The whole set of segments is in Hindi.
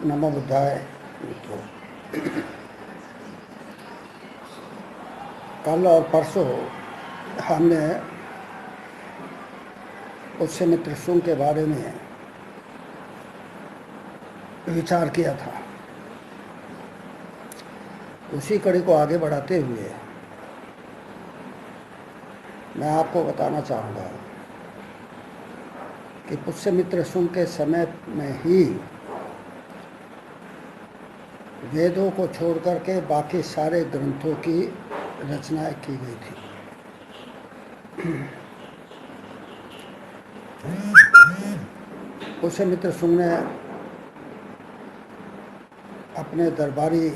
नमो बुद्धाय मित्रों। कल और परसों हमने पुष्यमित्र शुंग के बारे में विचार किया था। उसी कड़ी को आगे बढ़ाते हुए मैं आपको बताना चाहूँगा कि पुष्यमित्र शुंग के समय में ही वेदों को छोड़कर के बाकी सारे ग्रंथों की रचनाएं की गई थी। पुष्यमित्र शुंग ने अपने दरबारी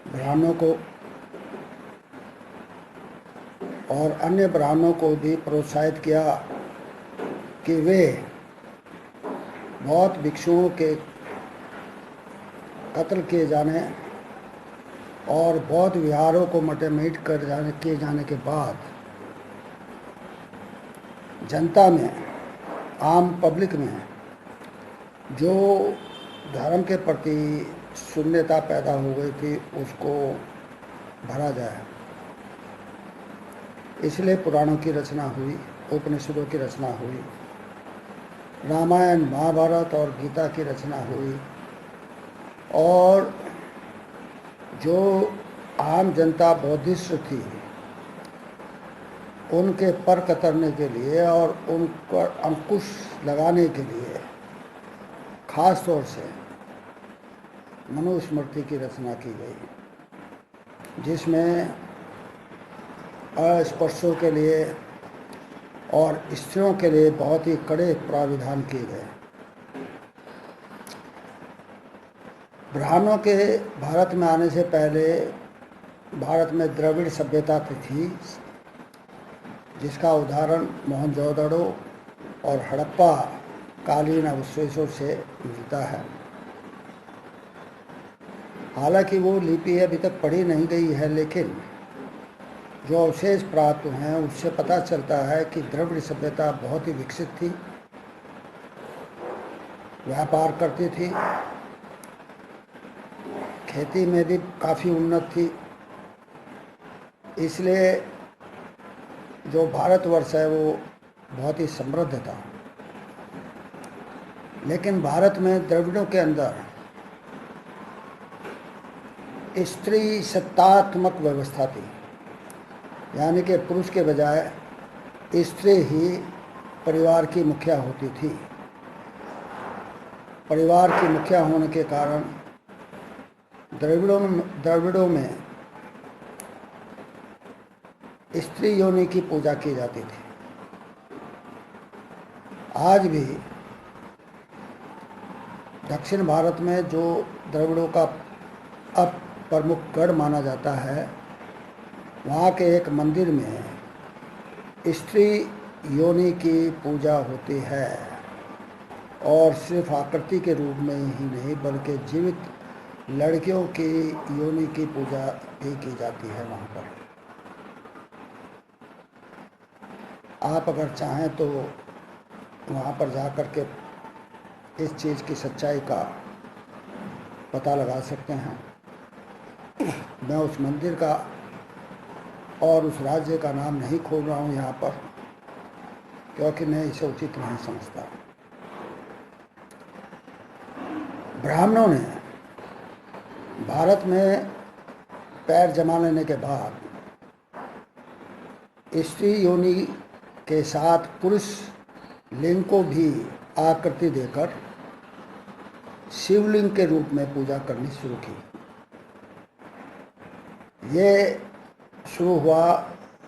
ब्राह्मणों को और अन्य ब्राह्मणों को भी प्रोत्साहित किया कि वे बहुत भिक्षुओं के कत्ल किए जाने और बौद्ध विहारों को मटेमीट किए जाने के बाद जनता में, आम पब्लिक में जो धर्म के प्रति शून्यता पैदा हो गई थी उसको भरा जाए, इसलिए पुराणों की रचना हुई, उपनिषदों की रचना हुई, रामायण महाभारत और गीता की रचना हुई। और जो आम जनता बौद्धिस्ट थी उनके पर कतरने के लिए और उन पर अंकुश लगाने के लिए खास तौर से मनुस्मृति की रचना की गई, जिसमें अस्पृश्यों के लिए और स्त्रियों के लिए बहुत ही कड़े प्राविधान किए गए। ब्राह्मणों के भारत में आने से पहले भारत में द्रविड़ सभ्यता थी, जिसका उदाहरण मोहनजोदड़ो और हड़प्पा कालीन अवशेषों से मिलता है। हालांकि वो लिपि अभी तक पढ़ी नहीं गई है, लेकिन जो अवशेष प्राप्त हैं उससे पता चलता है कि द्रविड़ सभ्यता बहुत ही विकसित थी, व्यापार करती थी, खेती में भी काफ़ी उन्नत थी। इसलिए जो भारतवर्ष है वो बहुत ही समृद्ध था। लेकिन भारत में द्रविड़ों के अंदर स्त्री सत्तात्मक व्यवस्था थी, यानी कि पुरुष के बजाय स्त्री ही परिवार की मुखिया होती थी। परिवार की मुखिया होने के कारण द्रविड़ों में स्त्री योनि की पूजा की जाती थी। आज भी दक्षिण भारत में जो द्रविड़ों का अब प्रमुख गढ़ माना जाता है, वहाँ के एक मंदिर में स्त्री योनि की पूजा होती है, और सिर्फ आकृति के रूप में ही नहीं बल्कि जीवित लड़कियों की योनि की पूजा भी की जाती है वहाँ पर। आप अगर चाहें तो वहाँ पर जा कर के इस चीज़ की सच्चाई का पता लगा सकते हैं। मैं उस मंदिर का और उस राज्य का नाम नहीं खोल रहा हूँ यहाँ पर, क्योंकि मैं इसे उचित नहीं समझता। ब्राह्मणों ने भारत में पैर जमा लेने के बाद स्त्री योनि के साथ पुरुष लिंग को भी आकृति देकर शिवलिंग के रूप में पूजा करनी शुरू की। ये शुरू हुआ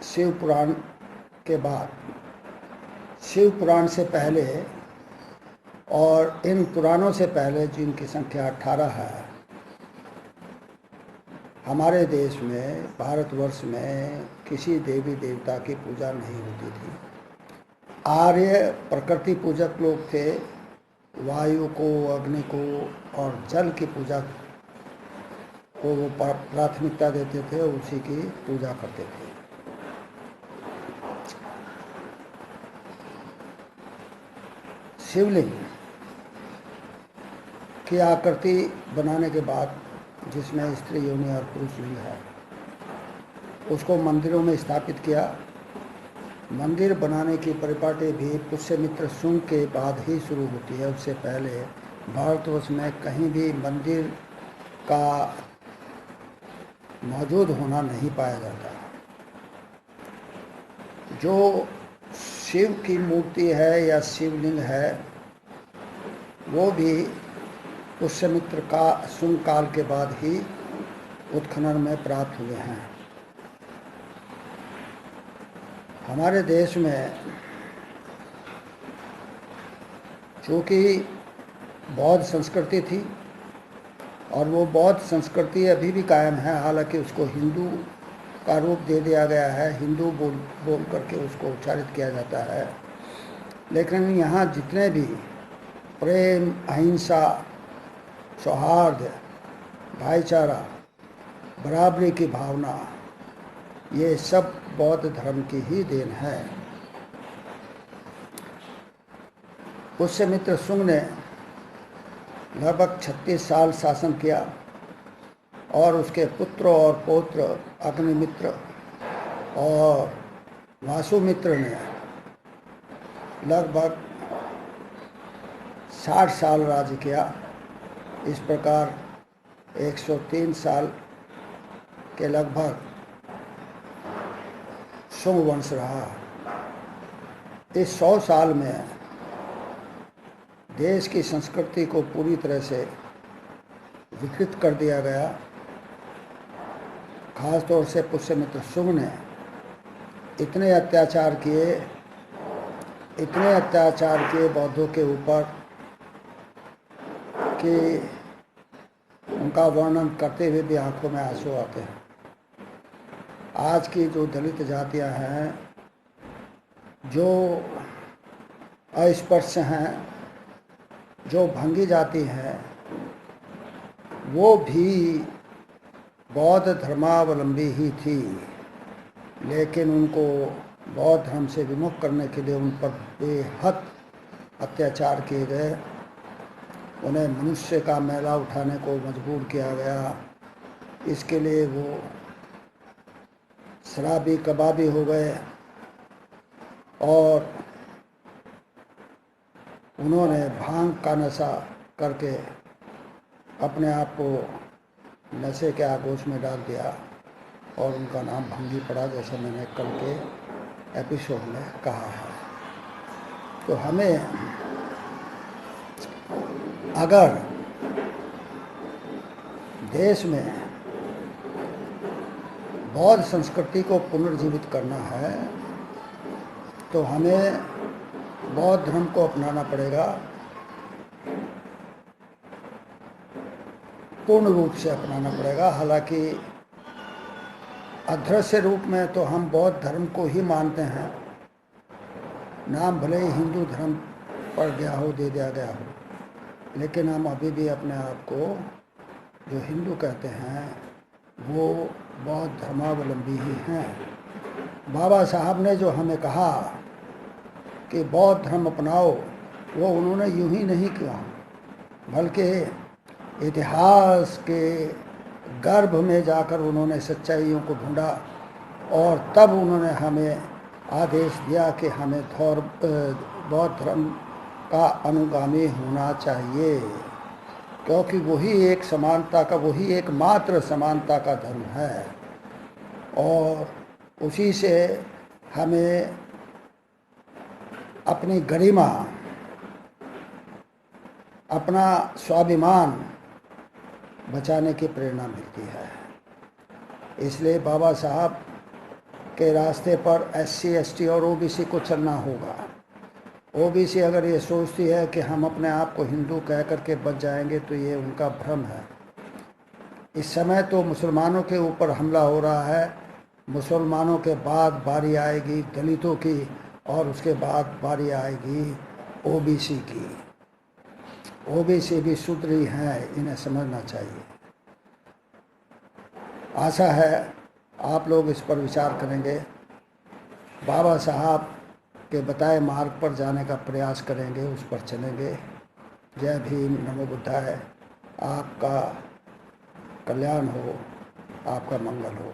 शिव पुराण के बाद। शिव पुराण से पहले और इन पुराणों से पहले, जिनकी संख्या 18 है, हमारे देश में, भारतवर्ष में किसी देवी देवता की पूजा नहीं होती थी। आर्य प्रकृति पूजक लोग थे, वायु को, अग्नि को और जल की पूजा को वो प्राथमिकता देते थे, उसी की पूजा करते थे। शिवलिंग की आकृति बनाने के बाद, जिसमें स्त्री योनि और पुरुष लिंग है, उसको मंदिरों में स्थापित किया। मंदिर बनाने की परिपाटी भी पुष्यमित्र शुंग के बाद ही शुरू होती है। उससे पहले भारतवर्ष में कहीं भी मंदिर का मौजूद होना नहीं पाया जाता। जो शिव की मूर्ति है या शिवलिंग है, वो भी पुष्यमित्र का शुंग काल के बाद ही उत्खनन में प्राप्त हुए हैं। हमारे देश में चूँकि बौद्ध संस्कृति थी और वो बौद्ध संस्कृति अभी भी कायम है, हालांकि उसको हिंदू का रूप दे दिया गया है, हिंदू बोल करके उसको उच्चारित किया जाता है, लेकिन यहाँ जितने भी प्रेम, अहिंसा, सौहार्द, भाईचारा, बराबरी की भावना, ये सब बौद्ध धर्म की ही देन है। पुष्यमित्र शुंग ने लगभग 36 साल शासन किया और उसके पुत्र और पौत्र अग्निमित्र और वासुमित्र ने लगभग 60 साल राज्य किया। इस प्रकार 103 साल के लगभग शुंग वंश रहा। इस 100 साल में देश की संस्कृति को पूरी तरह से विकृत कर दिया गया। खास तौर से पुष्यमित्र शुंग ने इतने अत्याचार किए बौद्धों के ऊपर कि उनका वर्णन करते हुए भी आंखों में आंसू आते हैं। आज की जो दलित जातियां हैं, जो अस्पृश्य हैं, जो भंगी जाति हैं, वो भी बौद्ध धर्मावलंबी ही थी, लेकिन उनको बौद्ध धर्म से विमुख करने के लिए उन पर बेहद अत्याचार किए गए। उन्हें मनुष्य का मैला उठाने को मजबूर किया गया। इसके लिए वो शराबी कबाबी हो गए और उन्होंने भांग का नशा करके अपने आप को नशे के आगोश में डाल दिया और उनका नाम भंगी पड़ा, जैसे मैंने कल के एपिसोड में कहा है। तो हमें अगर देश में बौद्ध संस्कृति को पुनर्जीवित करना है तो हमें बौद्ध धर्म को अपनाना पड़ेगा, पूर्ण रूप से अपनाना पड़ेगा। हालांकि अदृश्य रूप में तो हम बौद्ध धर्म को ही मानते हैं, नाम भले ही हिंदू धर्म पड़ गया हो, दे दिया गया हो, लेकिन हम अभी भी अपने आप को जो हिंदू कहते हैं वो बौद्ध धर्मावलंबी ही हैं। बाबा साहब ने जो हमें कहा कि बौद्ध धर्म अपनाओ, वो उन्होंने यूं ही नहीं किया, बल्कि इतिहास के गर्भ में जाकर उन्होंने सच्चाइयों को ढूंढा और तब उन्होंने हमें आदेश दिया कि हमें बौद्ध धर्म का अनुगामी होना चाहिए, क्योंकि वही एक समानता का, वही एकमात्र समानता का धर्म है और उसी से हमें अपनी गरिमा, अपना स्वाभिमान बचाने की प्रेरणा मिलती है। इसलिए बाबा साहब के रास्ते पर SC, ST और OBC को चलना होगा। OBC अगर ये सोचती है कि हम अपने आप को हिंदू कह करके बच जाएंगे तो ये उनका भ्रम है। इस समय तो मुसलमानों के ऊपर हमला हो रहा है, मुसलमानों के बाद बारी आएगी दलितों की और उसके बाद बारी आएगी OBC की। OBC भी शूद्र ही हैं, इन्हें समझना चाहिए। आशा है आप लोग इस पर विचार करेंगे, बाबा साहब के बताए मार्ग पर जाने का प्रयास करेंगे, उस पर चलेंगे। जय भीम, नमो बुद्धाय। आपका कल्याण हो, आपका मंगल हो।